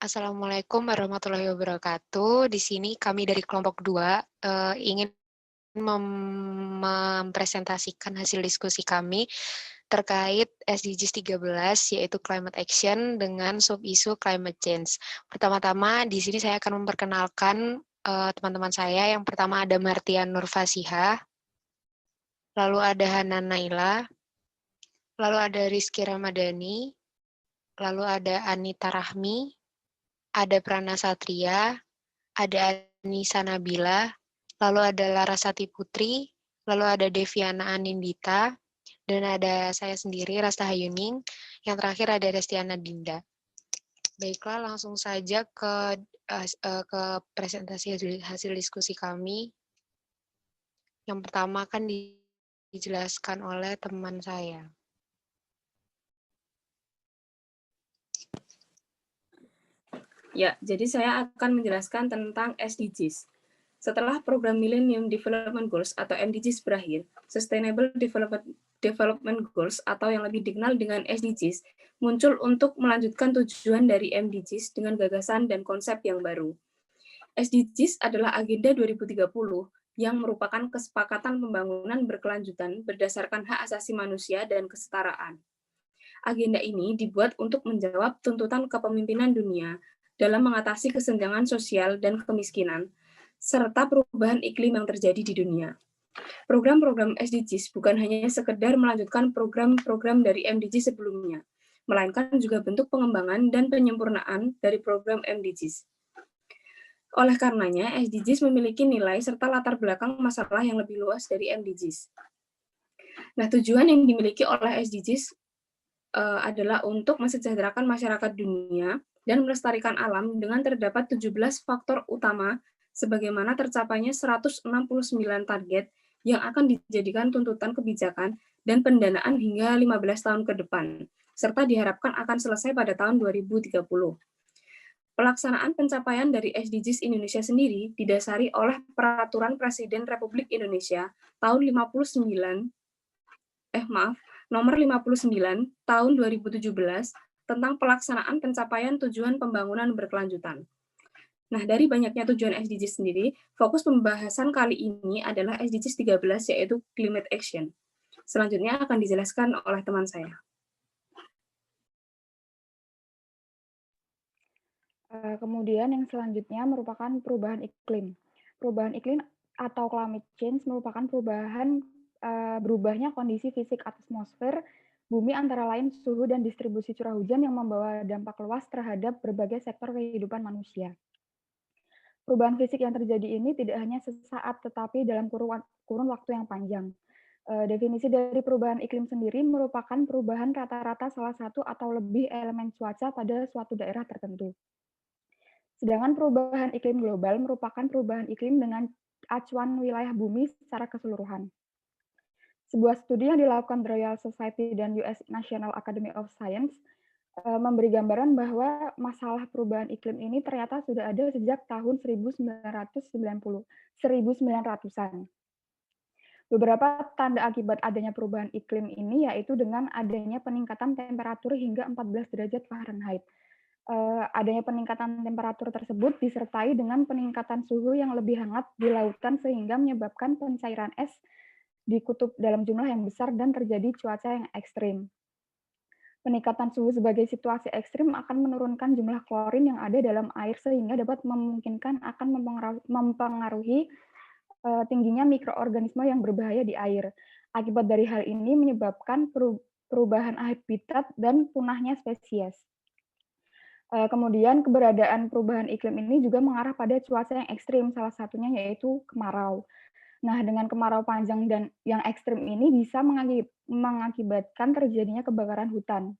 Assalamualaikum warahmatullahi wabarakatuh. Di sini kami dari kelompok 2 ingin mempresentasikan hasil diskusi kami terkait SDGs 13, yaitu climate action dengan sub-isu climate change. Pertama-tama di sini saya akan memperkenalkan teman-teman saya. Yang pertama ada Martian Nurfasihah, lalu ada Hanan Naila, lalu ada Rizky Ramadhani, lalu ada Anita Rahmi, ada Prana Satria, ada Anissa Nabila, lalu ada Larasati Putri, lalu ada Deviana Anindita, dan ada saya sendiri, Rasta Hayuning, yang terakhir ada Destiana Dinda. Baiklah, langsung saja ke presentasi hasil diskusi kami. Yang pertama akan dijelaskan oleh teman saya. Ya, jadi saya akan menjelaskan tentang SDGs. Setelah program Millennium Development Goals atau MDGs berakhir, Sustainable Development Goals atau yang lebih dikenal dengan SDGs muncul untuk melanjutkan tujuan dari MDGs dengan gagasan dan konsep yang baru. SDGs adalah agenda 2030 yang merupakan kesepakatan pembangunan berkelanjutan berdasarkan hak asasi manusia dan kesetaraan. Agenda ini dibuat untuk menjawab tuntutan kepemimpinan dunia dalam mengatasi kesenjangan sosial dan kemiskinan, serta perubahan iklim yang terjadi di dunia. Program-program SDGs bukan hanya sekedar melanjutkan program-program dari MDGs sebelumnya, melainkan juga bentuk pengembangan dan penyempurnaan dari program MDGs. Oleh karenanya, SDGs memiliki nilai serta latar belakang masalah yang lebih luas dari MDGs. Nah, tujuan yang dimiliki oleh SDGs adalah untuk mensejahterakan masyarakat dunia dan melestarikan alam dengan terdapat 17 faktor utama sebagaimana tercapainya 169 target yang akan dijadikan tuntutan kebijakan dan pendanaan hingga 15 tahun ke depan, serta diharapkan akan selesai pada tahun 2030. Pelaksanaan pencapaian dari SDGs Indonesia sendiri didasari oleh Peraturan Presiden Republik Indonesia tahun nomor 59 tahun 2017 tentang pelaksanaan pencapaian tujuan pembangunan berkelanjutan. Nah, dari banyaknya tujuan SDGs sendiri, fokus pembahasan kali ini adalah SDGs 13 yaitu Climate Action. Selanjutnya akan dijelaskan oleh teman saya. Kemudian yang selanjutnya merupakan perubahan iklim. Perubahan iklim atau climate change merupakan berubahnya kondisi fisik atmosfer bumi antara lain suhu dan distribusi curah hujan yang membawa dampak luas terhadap berbagai sektor kehidupan manusia. Perubahan fisik yang terjadi ini tidak hanya sesaat tetapi dalam kurun waktu yang panjang. Definisi dari perubahan iklim sendiri merupakan perubahan rata-rata salah satu atau lebih elemen cuaca pada suatu daerah tertentu. Sedangkan perubahan iklim global merupakan perubahan iklim dengan acuan wilayah bumi secara keseluruhan. Sebuah studi yang dilakukan The Royal Society dan US National Academy of Science memberi gambaran bahwa masalah perubahan iklim ini ternyata sudah ada sejak tahun 1900-an. Beberapa tanda akibat adanya perubahan iklim ini yaitu dengan adanya peningkatan temperatur hingga 14 derajat Fahrenheit. Adanya peningkatan temperatur tersebut disertai dengan peningkatan suhu yang lebih hangat di lautan sehingga menyebabkan pencairan es di kutub dalam jumlah yang besar dan terjadi cuaca yang ekstrim. Peningkatan suhu sebagai situasi ekstrim akan menurunkan jumlah klorin yang ada dalam air sehingga dapat memungkinkan akan mempengaruhi tingginya mikroorganisme yang berbahaya di air. Akibat dari hal ini menyebabkan perubahan habitat dan punahnya spesies. Kemudian keberadaan perubahan iklim ini juga mengarah pada cuaca yang ekstrim, salah satunya yaitu kemarau. Nah, dengan kemarau panjang dan yang ekstrim ini bisa mengakibatkan terjadinya kebakaran hutan.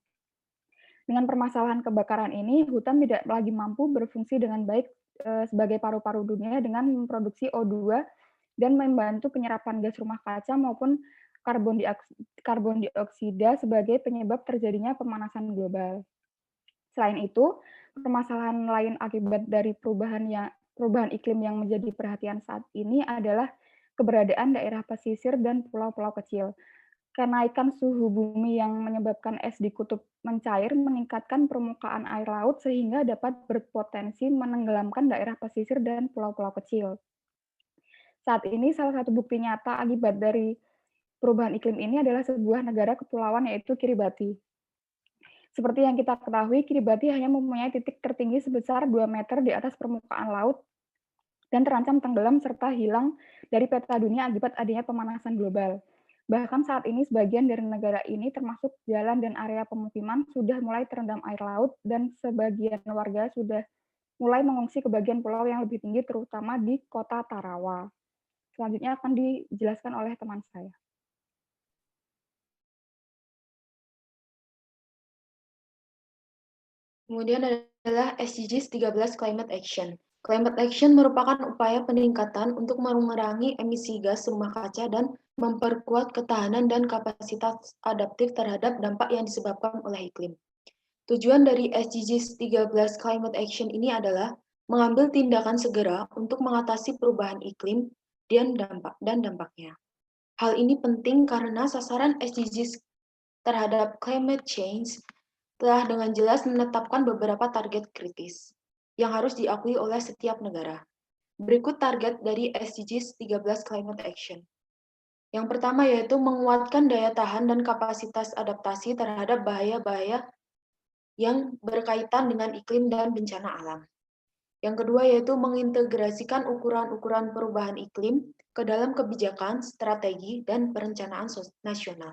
Dengan permasalahan kebakaran ini, hutan tidak lagi mampu berfungsi dengan baik sebagai paru-paru dunia dengan memproduksi O2 dan membantu penyerapan gas rumah kaca maupun karbon dioksida sebagai penyebab terjadinya pemanasan global. Selain itu, permasalahan lain akibat dari perubahan iklim yang menjadi perhatian saat ini adalah keberadaan daerah pesisir dan pulau-pulau kecil. Kenaikan suhu bumi yang menyebabkan es di kutub mencair meningkatkan permukaan air laut sehingga dapat berpotensi menenggelamkan daerah pesisir dan pulau-pulau kecil. Saat ini salah satu bukti nyata akibat dari perubahan iklim ini adalah sebuah negara kepulauan yaitu Kiribati. Seperti yang kita ketahui, Kiribati hanya mempunyai titik tertinggi sebesar 2 meter di atas permukaan laut dan terancam tenggelam serta hilang dari peta dunia akibat adanya pemanasan global. Bahkan saat ini sebagian dari negara ini termasuk jalan dan area pemukiman sudah mulai terendam air laut dan sebagian warga sudah mulai mengungsi ke bagian pulau yang lebih tinggi terutama di kota Tarawa. Selanjutnya akan dijelaskan oleh teman saya. Kemudian adalah SDGs 13 Climate Action. Climate Action merupakan upaya peningkatan untuk mengurangi emisi gas rumah kaca dan memperkuat ketahanan dan kapasitas adaptif terhadap dampak yang disebabkan oleh iklim. Tujuan dari SDGs 13 Climate Action ini adalah mengambil tindakan segera untuk mengatasi perubahan iklim dan dampaknya. Hal ini penting karena sasaran SDGs terhadap climate change telah dengan jelas menetapkan beberapa target kritis yang harus diakui oleh setiap negara. Berikut target dari SDGs 13 Climate Action. Yang pertama yaitu menguatkan daya tahan dan kapasitas adaptasi terhadap bahaya-bahaya yang berkaitan dengan iklim dan bencana alam. Yang kedua yaitu mengintegrasikan ukuran-ukuran perubahan iklim ke dalam kebijakan, strategi, dan perencanaan nasional.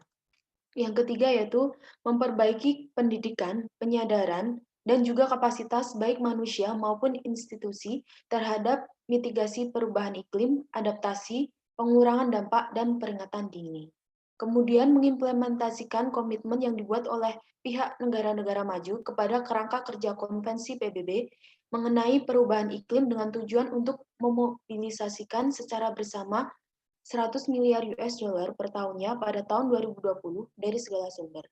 Yang ketiga yaitu memperbaiki pendidikan, penyadaran, dan juga kapasitas baik manusia maupun institusi terhadap mitigasi perubahan iklim, adaptasi, pengurangan dampak, dan peringatan dini. Kemudian mengimplementasikan komitmen yang dibuat oleh pihak negara-negara maju kepada kerangka kerja konvensi PBB mengenai perubahan iklim dengan tujuan untuk memobilisasikan secara bersama 100 miliar US dollar per tahunnya pada tahun 2020 dari segala sumber.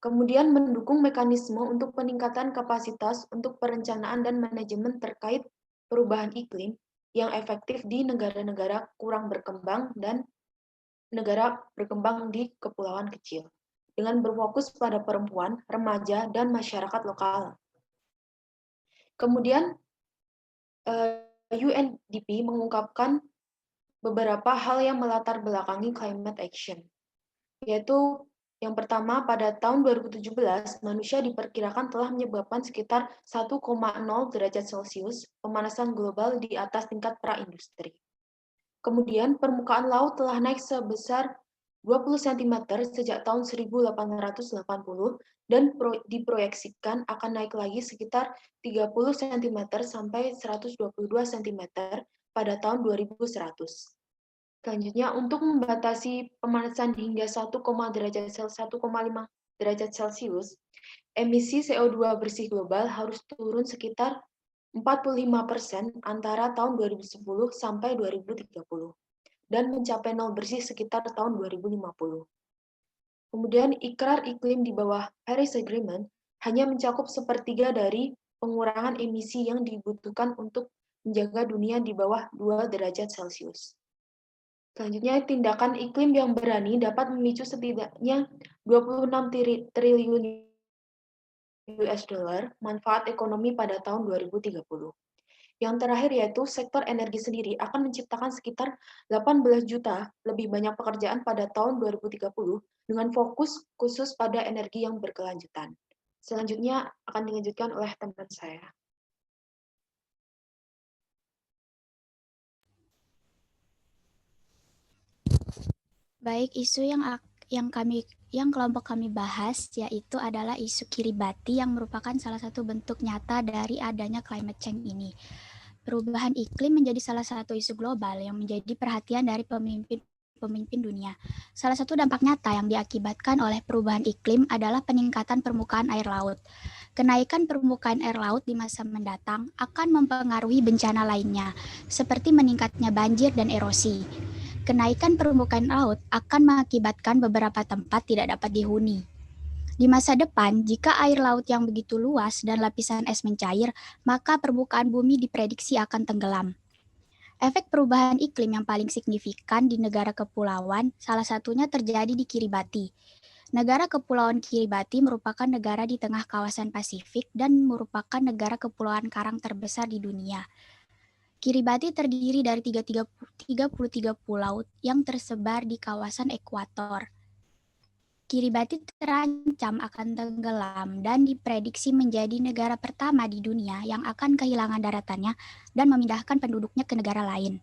Kemudian mendukung mekanisme untuk peningkatan kapasitas untuk perencanaan dan manajemen terkait perubahan iklim yang efektif di negara-negara kurang berkembang dan negara berkembang di kepulauan kecil, dengan berfokus pada perempuan, remaja, dan masyarakat lokal. Kemudian UNDP mengungkapkan beberapa hal yang melatar belakangi climate action, yaitu yang pertama, pada tahun 2017, manusia diperkirakan telah menyebabkan sekitar 1,0 derajat Celcius pemanasan global di atas tingkat praindustri. Kemudian, permukaan laut telah naik sebesar 20 cm sejak tahun 1880 dan diproyeksikan akan naik lagi sekitar 30 cm sampai 122 cm pada tahun 2100. Selanjutnya, untuk membatasi pemanasan hingga 1,5 derajat Celcius, emisi CO2 bersih global harus turun sekitar 45% antara tahun 2010 sampai 2030 dan mencapai nol bersih sekitar tahun 2050. Kemudian ikrar iklim di bawah Paris Agreement hanya mencakup sepertiga dari pengurangan emisi yang dibutuhkan untuk menjaga dunia di bawah 2 derajat Celcius. Selanjutnya, tindakan iklim yang berani dapat memicu setidaknya 26 triliun US dollar manfaat ekonomi pada tahun 2030. Yang terakhir yaitu sektor energi sendiri akan menciptakan sekitar 18 juta lebih banyak pekerjaan pada tahun 2030 dengan fokus khusus pada energi yang berkelanjutan. Selanjutnya akan dilanjutkan oleh teman saya. Baik, isu yang kelompok kami bahas yaitu adalah isu Kiribati yang merupakan salah satu bentuk nyata dari adanya climate change ini. Perubahan iklim menjadi salah satu isu global yang menjadi perhatian dari pemimpin dunia. Salah satu dampak nyata yang diakibatkan oleh perubahan iklim adalah peningkatan permukaan air laut. Kenaikan permukaan air laut di masa mendatang akan mempengaruhi bencana lainnya, seperti meningkatnya banjir dan erosi. Kenaikan permukaan laut akan mengakibatkan beberapa tempat tidak dapat dihuni. Di masa depan, jika air laut yang begitu luas dan lapisan es mencair, maka permukaan bumi diprediksi akan tenggelam. Efek perubahan iklim yang paling signifikan di negara kepulauan, salah satunya terjadi di Kiribati. Negara Kepulauan Kiribati merupakan negara di tengah kawasan Pasifik dan merupakan negara kepulauan karang terbesar di dunia. Kiribati terdiri dari 33 pulau yang tersebar di kawasan ekuator. Kiribati terancam akan tenggelam dan diprediksi menjadi negara pertama di dunia yang akan kehilangan daratannya dan memindahkan penduduknya ke negara lain.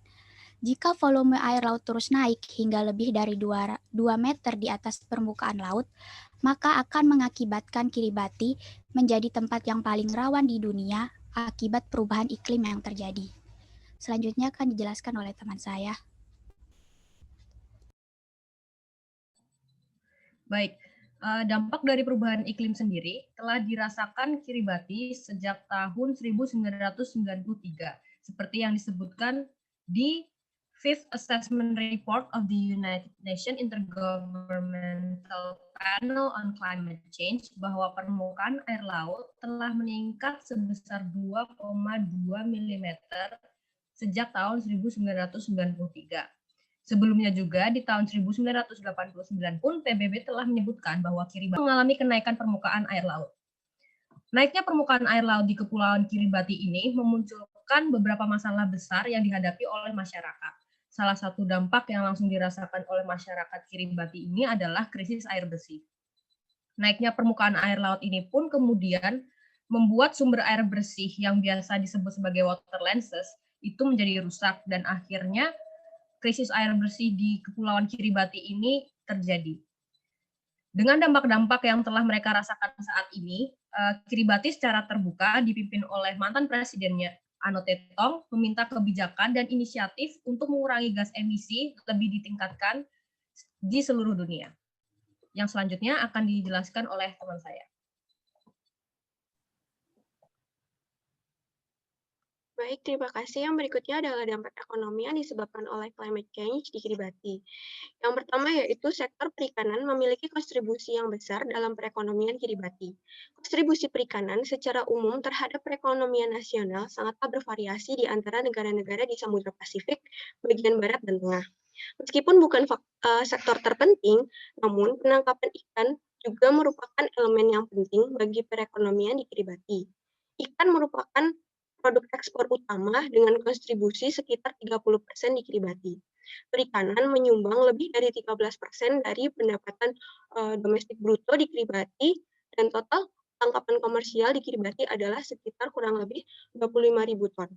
Jika volume air laut terus naik hingga lebih dari 2 meter di atas permukaan laut, maka akan mengakibatkan Kiribati menjadi tempat yang paling rawan di dunia akibat perubahan iklim yang terjadi. Selanjutnya akan dijelaskan oleh teman saya. Baik, dampak dari perubahan iklim sendiri telah dirasakan Kiribati sejak tahun 1993, seperti yang disebutkan di Fifth Assessment Report of the United Nations Intergovernmental Panel on Climate Change bahwa permukaan air laut telah meningkat sebesar 2,2 mm sejak tahun 1993. Sebelumnya juga di tahun 1989 pun PBB telah menyebutkan bahwa Kiribati mengalami kenaikan permukaan air laut. Naiknya permukaan air laut di Kepulauan Kiribati ini memunculkan beberapa masalah besar yang dihadapi oleh masyarakat. Salah satu dampak yang langsung dirasakan oleh masyarakat Kiribati ini adalah krisis air bersih. Naiknya permukaan air laut ini pun kemudian membuat sumber air bersih yang biasa disebut sebagai water lenses itu menjadi rusak dan akhirnya krisis air bersih di Kepulauan Kiribati ini terjadi. Dengan dampak-dampak yang telah mereka rasakan saat ini, Kiribati secara terbuka dipimpin oleh mantan presidennya Ano Tetong meminta kebijakan dan inisiatif untuk mengurangi gas emisi lebih ditingkatkan di seluruh dunia. Yang selanjutnya akan dijelaskan oleh teman saya. Baik, terima kasih. Yang berikutnya adalah dampak ekonomi yang disebabkan oleh climate change di Kiribati. Yang pertama yaitu sektor perikanan memiliki kontribusi yang besar dalam perekonomian Kiribati. Kontribusi perikanan secara umum terhadap perekonomian nasional sangatlah bervariasi di antara negara-negara di Samudra Pasifik, bagian barat dan tengah. Meskipun bukan sektor terpenting, namun penangkapan ikan juga merupakan elemen yang penting bagi perekonomian di Kiribati. Ikan merupakan produk ekspor utama dengan kontribusi sekitar 30% di Kiribati. Perikanan menyumbang lebih dari 13% dari pendapatan domestik bruto di Kiribati dan total tangkapan komersial di Kiribati adalah sekitar kurang lebih 25.000 ton.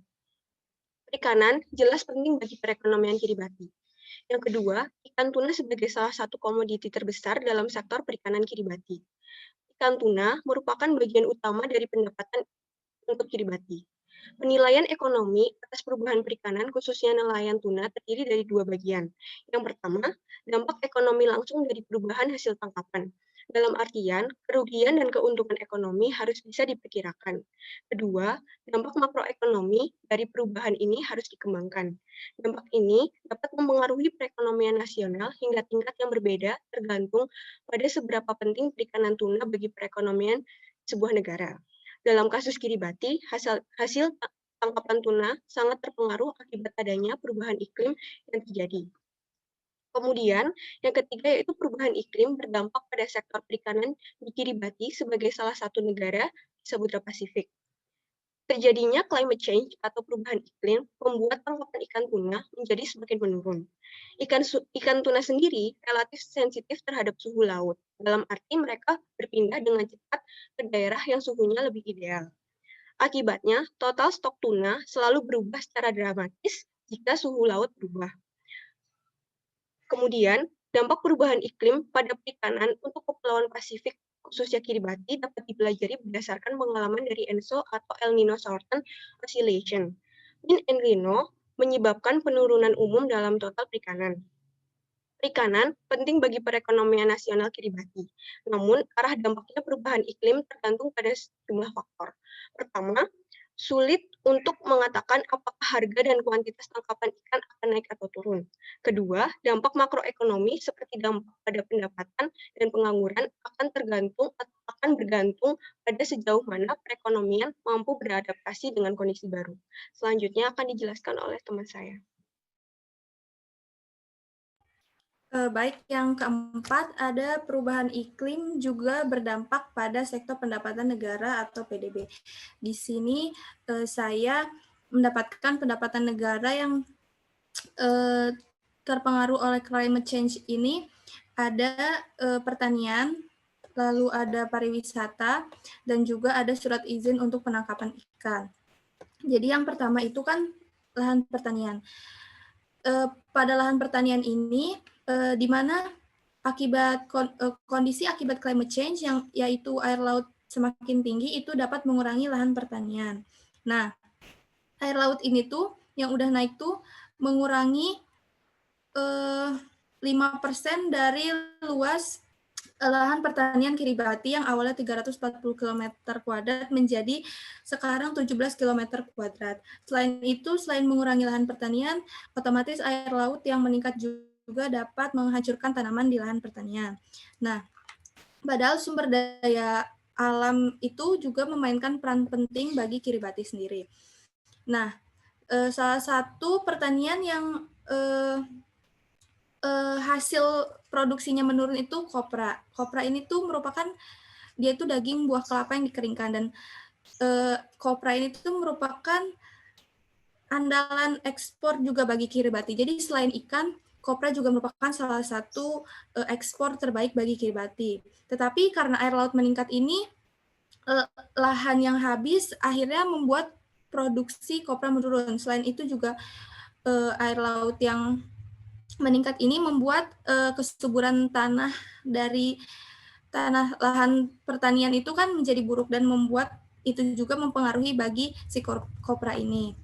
Perikanan jelas penting bagi perekonomian Kiribati. Yang kedua, ikan tuna sebagai salah satu komoditi terbesar dalam sektor perikanan Kiribati. Ikan tuna merupakan bagian utama dari pendapatan untuk Kiribati. Penilaian ekonomi atas perubahan perikanan, khususnya nelayan tuna, terdiri dari dua bagian. Yang pertama, dampak ekonomi langsung dari perubahan hasil tangkapan. Dalam artian, kerugian dan keuntungan ekonomi harus bisa diperkirakan. Kedua, dampak makroekonomi dari perubahan ini harus dikembangkan. Dampak ini dapat mempengaruhi perekonomian nasional hingga tingkat yang berbeda tergantung pada seberapa penting perikanan tuna bagi perekonomian sebuah negara. Dalam kasus Kiribati, hasil tangkapan tuna sangat terpengaruh akibat adanya perubahan iklim yang terjadi. Kemudian, yang ketiga yaitu perubahan iklim berdampak pada sektor perikanan di Kiribati sebagai salah satu negara di Samudra Pasifik. Terjadinya climate change atau perubahan iklim membuat tangkapan ikan tuna menjadi semakin menurun. Ikan tuna sendiri relatif sensitif terhadap suhu laut, dalam arti mereka berpindah dengan cepat ke daerah yang suhunya lebih ideal. Akibatnya, total stok tuna selalu berubah secara dramatis jika suhu laut berubah. Kemudian, dampak perubahan iklim pada perikanan untuk Kepulauan Pasifik khususnya Kiribati dapat dipelajari berdasarkan pengalaman dari ENSO atau El Nino Southern Oscillation. Min El Nino menyebabkan penurunan umum dalam total perikanan. Perikanan penting bagi perekonomian nasional Kiribati. Namun, arah dampaknya perubahan iklim tergantung pada sejumlah faktor. Pertama, sulit untuk mengatakan apakah harga dan kuantitas tangkapan ikan akan naik atau turun. Kedua, dampak makroekonomi seperti dampak pada pendapatan dan pengangguran akan bergantung pada sejauh mana perekonomian mampu beradaptasi dengan kondisi baru. Selanjutnya akan dijelaskan oleh teman saya. Baik, yang keempat ada perubahan iklim juga berdampak pada sektor pendapatan negara atau PDB. Di sini saya mendapatkan pendapatan negara yang terpengaruh oleh climate change ini ada pertanian, lalu ada pariwisata, dan juga ada surat izin untuk penangkapan ikan. Jadi yang pertama itu kan lahan pertanian. Pada lahan pertanian ini, di mana akibat kondisi akibat climate change yang yaitu air laut semakin tinggi itu dapat mengurangi lahan pertanian. Nah, air laut ini tuh yang udah naik tuh mengurangi 5% dari luas lahan pertanian Kiribati yang awalnya 340 km kuadrat menjadi sekarang 17 km kuadrat. Selain itu, selain mengurangi lahan pertanian, otomatis air laut yang meningkat juga dapat menghancurkan tanaman di lahan pertanian. Nah, padahal sumber daya alam itu juga memainkan peran penting bagi Kiribati sendiri. Nah, salah satu pertanian yang hasil produksinya menurun itu kopra. Kopra ini tuh merupakan dia itu daging buah kelapa yang dikeringkan, dan kopra ini tuh merupakan andalan ekspor juga bagi Kiribati. Jadi selain ikan, kopra juga merupakan salah satu ekspor terbaik bagi Kiribati. Tetapi karena air laut meningkat ini, lahan yang habis akhirnya membuat produksi kopra menurun. Selain itu juga air laut yang meningkat ini membuat kesuburan tanah dari tanah lahan pertanian itu kan menjadi buruk, dan membuat itu juga mempengaruhi bagi si kopra ini.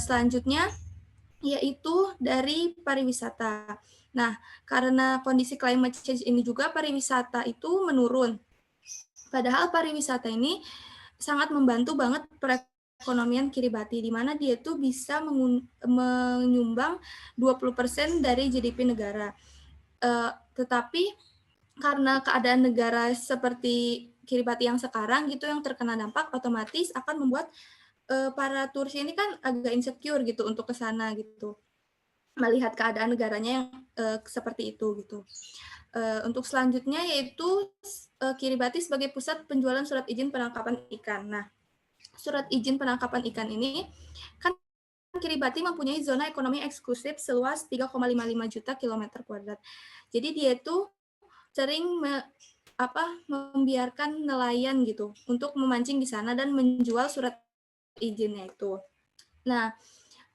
Selanjutnya yaitu dari pariwisata. Nah, karena kondisi climate change ini juga pariwisata itu menurun. Padahal pariwisata ini sangat membantu banget perekonomian Kiribati, di mana dia tuh bisa menyumbang 20% dari GDP negara. Tetapi karena keadaan negara seperti Kiribati yang sekarang gitu yang terkena dampak, otomatis akan membuat para turis ini kan agak insecure gitu untuk ke sana gitu, melihat keadaan negaranya yang seperti itu gitu. Untuk selanjutnya yaitu Kiribati sebagai pusat penjualan surat izin penangkapan ikan. Nah, surat izin penangkapan ikan ini kan Kiribati mempunyai zona ekonomi eksklusif seluas 3,55 juta kilometer kuadrat. Jadi dia itu sering membiarkan nelayan gitu untuk memancing di sana dan menjual surat izinnya itu. Nah,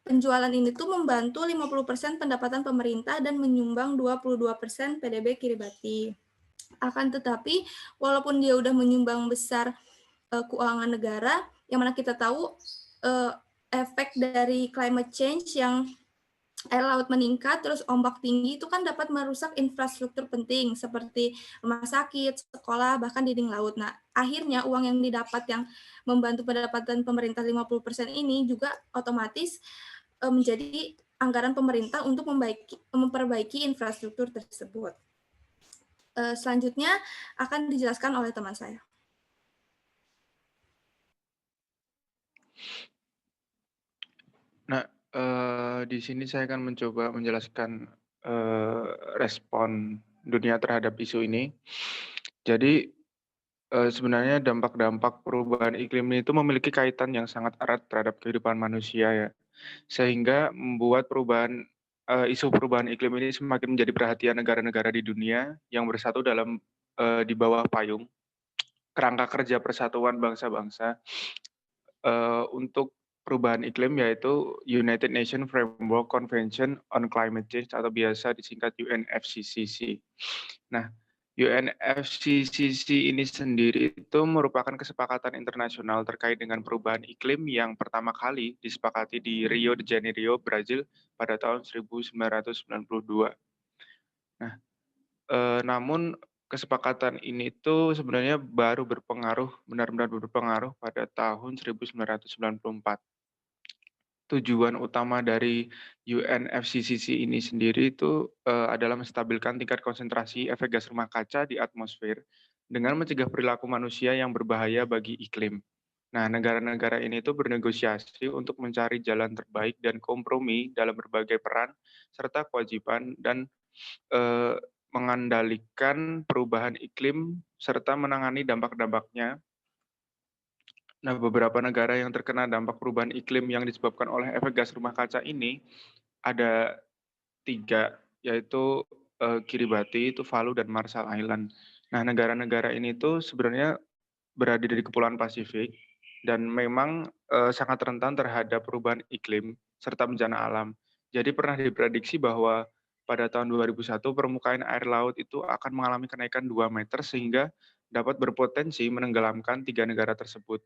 penjualan ini tuh membantu 50% pendapatan pemerintah dan menyumbang 22% PDB Kiribati. Akan tetapi, walaupun dia udah menyumbang besar keuangan negara, yang mana kita tahu efek dari climate change yang air laut meningkat, terus ombak tinggi itu kan dapat merusak infrastruktur penting seperti rumah sakit, sekolah, bahkan dinding laut. Nah, akhirnya uang yang didapat yang membantu pendapatan pemerintah 50% ini juga otomatis menjadi anggaran pemerintah untuk memperbaiki infrastruktur tersebut. Selanjutnya akan dijelaskan oleh teman saya. Nah, di sini saya akan mencoba menjelaskan respon dunia terhadap isu ini. Jadi sebenarnya dampak-dampak perubahan iklim itu memiliki kaitan yang sangat erat terhadap kehidupan manusia ya, sehingga membuat isu perubahan iklim ini semakin menjadi perhatian negara-negara di dunia yang bersatu dalam di bawah payung kerangka kerja persatuan bangsa-bangsa untuk perubahan iklim, yaitu United Nations Framework Convention on Climate Change atau biasa disingkat UNFCCC. Nah, UNFCCC ini sendiri itu merupakan kesepakatan internasional terkait dengan perubahan iklim yang pertama kali disepakati di Rio de Janeiro, Brazil pada tahun 1992. Nah, namun kesepakatan ini tuh sebenarnya baru benar-benar berpengaruh pada tahun 1994. Tujuan utama dari UNFCCC ini sendiri itu adalah menstabilkan tingkat konsentrasi efek gas rumah kaca di atmosfer dengan mencegah perilaku manusia yang berbahaya bagi iklim. Nah, negara-negara ini itu bernegosiasi untuk mencari jalan terbaik dan kompromi dalam berbagai peran serta kewajiban dan mengendalikan perubahan iklim serta menangani dampak-dampaknya. Nah, beberapa negara yang terkena dampak perubahan iklim yang disebabkan oleh efek gas rumah kaca ini ada 3, yaitu Kiribati, Tuvalu, dan Marshall Island. Nah, negara-negara ini tuh sebenarnya berada di Kepulauan Pasifik dan memang sangat rentan terhadap perubahan iklim serta bencana alam. Jadi pernah diprediksi bahwa pada tahun 2001 permukaan air laut itu akan mengalami kenaikan 2 meter sehingga dapat berpotensi menenggelamkan 3 negara tersebut.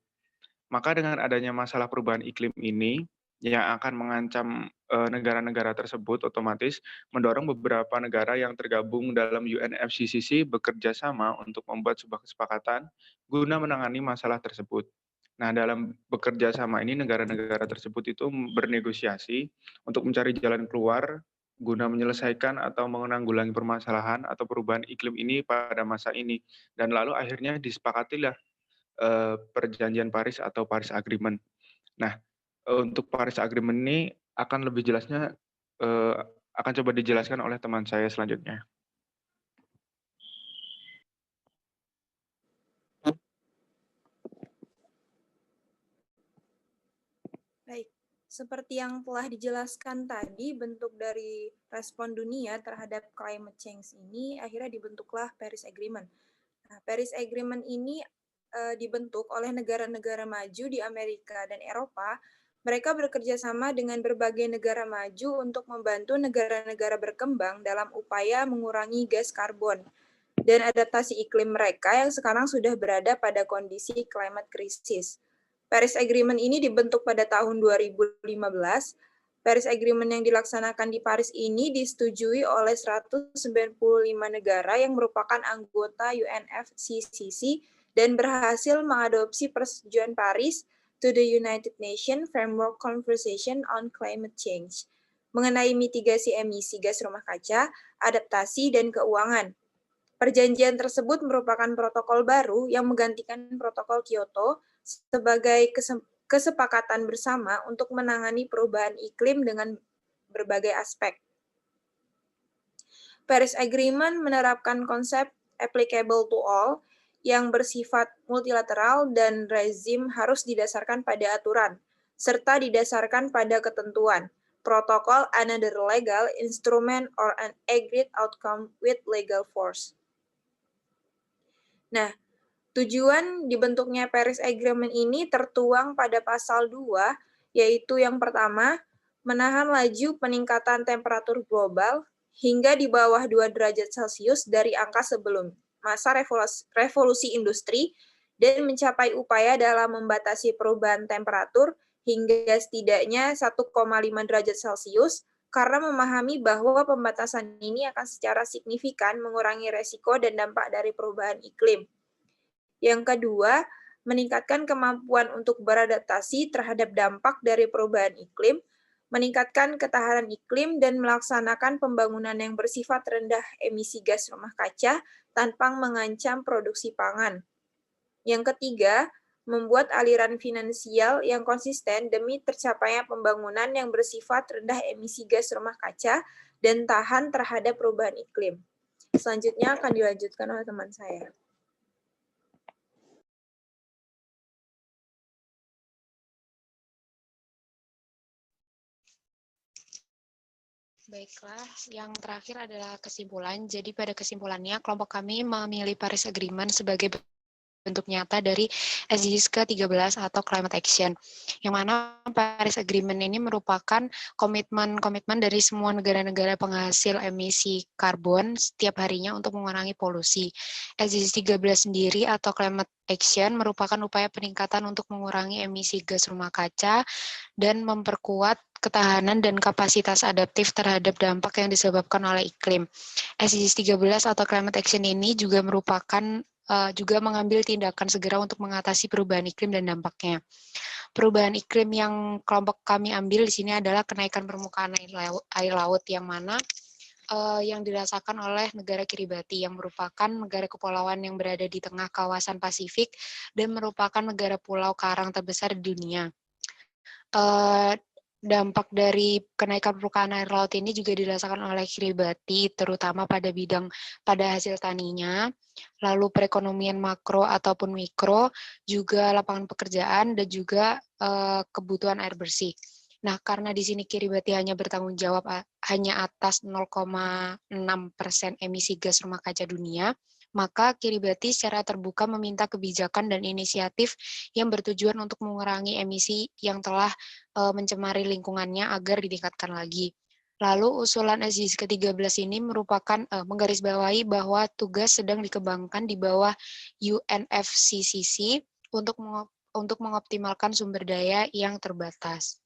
Maka dengan adanya masalah perubahan iklim ini yang akan mengancam negara-negara tersebut otomatis mendorong beberapa negara yang tergabung dalam UNFCCC bekerja sama untuk membuat sebuah kesepakatan guna menangani masalah tersebut. Nah, dalam bekerja sama ini negara-negara tersebut itu bernegosiasi untuk mencari jalan keluar guna menyelesaikan atau menanggulangi permasalahan atau perubahan iklim ini pada masa ini. Dan lalu akhirnya disepakatilah Perjanjian Paris atau Paris Agreement. Nah, untuk Paris Agreement ini akan lebih jelasnya akan coba dijelaskan oleh teman saya selanjutnya. Baik, seperti yang telah dijelaskan tadi, bentuk dari respon dunia terhadap climate change ini akhirnya dibentuklah Paris Agreement. Nah, Paris Agreement ini dibentuk oleh negara-negara maju di Amerika dan Eropa. Mereka bekerja sama dengan berbagai negara maju untuk membantu negara-negara berkembang dalam upaya mengurangi gas karbon dan adaptasi iklim mereka yang sekarang sudah berada pada kondisi climate crisis. Paris Agreement ini dibentuk pada tahun 2015. Paris Agreement yang dilaksanakan di Paris ini disetujui oleh 195 negara yang merupakan anggota UNFCCC dan berhasil mengadopsi Persetujuan Paris to the United Nations Framework Conversation on Climate Change mengenai mitigasi emisi gas rumah kaca, adaptasi, dan keuangan. Perjanjian tersebut merupakan protokol baru yang menggantikan protokol Kyoto sebagai kesepakatan bersama untuk menangani perubahan iklim dengan berbagai aspek. Paris Agreement menerapkan konsep applicable to all yang bersifat multilateral dan rezim harus didasarkan pada aturan, serta didasarkan pada ketentuan, protokol, another legal instrument, or an agreed outcome with legal force. Nah, tujuan dibentuknya Paris Agreement ini tertuang pada pasal 2, yaitu yang pertama, menahan laju peningkatan temperatur global hingga di bawah 2 derajat Celcius dari angka sebelum masa revolusi industri dan mencapai upaya dalam membatasi perubahan temperatur hingga setidaknya 1,5 derajat Celcius karena memahami bahwa pembatasan ini akan secara signifikan mengurangi resiko dan dampak dari perubahan iklim. Yang kedua, meningkatkan kemampuan untuk beradaptasi terhadap dampak dari perubahan iklim, meningkatkan ketahanan iklim, dan melaksanakan pembangunan yang bersifat rendah emisi gas rumah kaca tanpa mengancam produksi pangan. Yang ketiga, membuat aliran finansial yang konsisten demi tercapainya pembangunan yang bersifat rendah emisi gas rumah kaca dan tahan terhadap perubahan iklim. Selanjutnya akan dilanjutkan oleh teman saya. Baiklah, yang terakhir adalah kesimpulan. Jadi pada kesimpulannya, kelompok kami memilih Paris Agreement sebagai bentuk nyata dari SDGs ke-13 atau Climate Action, yang mana Paris Agreement ini merupakan komitmen dari semua negara-negara penghasil emisi karbon setiap harinya untuk mengurangi polusi. SDGs 13 sendiri atau Climate Action merupakan upaya peningkatan untuk mengurangi emisi gas rumah kaca dan memperkuat ketahanan dan kapasitas adaptif terhadap dampak yang disebabkan oleh iklim. SDGs 13 atau Climate Action ini juga merupakan juga mengambil tindakan segera untuk mengatasi perubahan iklim dan dampaknya. Perubahan iklim yang kelompok kami ambil di sini adalah kenaikan permukaan air laut yang mana yang dirasakan oleh negara Kiribati yang merupakan negara kepulauan yang berada di tengah kawasan Pasifik dan merupakan negara pulau karang terbesar di dunia. dampak dari kenaikan permukaan air laut ini juga dirasakan oleh Kiribati, terutama pada hasil taninya, lalu perekonomian makro ataupun mikro, juga lapangan pekerjaan, dan juga kebutuhan air bersih. Nah, karena di sini Kiribati hanya bertanggung jawab hanya atas 0,6% emisi gas rumah kaca dunia, maka Kiribati secara terbuka meminta kebijakan dan inisiatif yang bertujuan untuk mengurangi emisi yang telah mencemari lingkungannya agar ditingkatkan lagi. Lalu usulan SDGs ke-13 ini merupakan menggarisbawahi bahwa tugas sedang dikembangkan di bawah UNFCCC untuk mengoptimalkan sumber daya yang terbatas.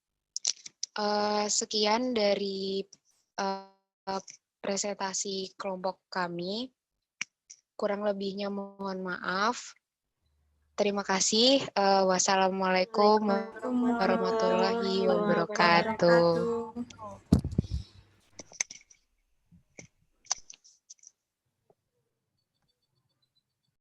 Sekian dari presentasi kelompok kami. Kurang lebihnya mohon maaf. Terima kasih. Wassalamualaikum warahmatullahi wabarakatuh.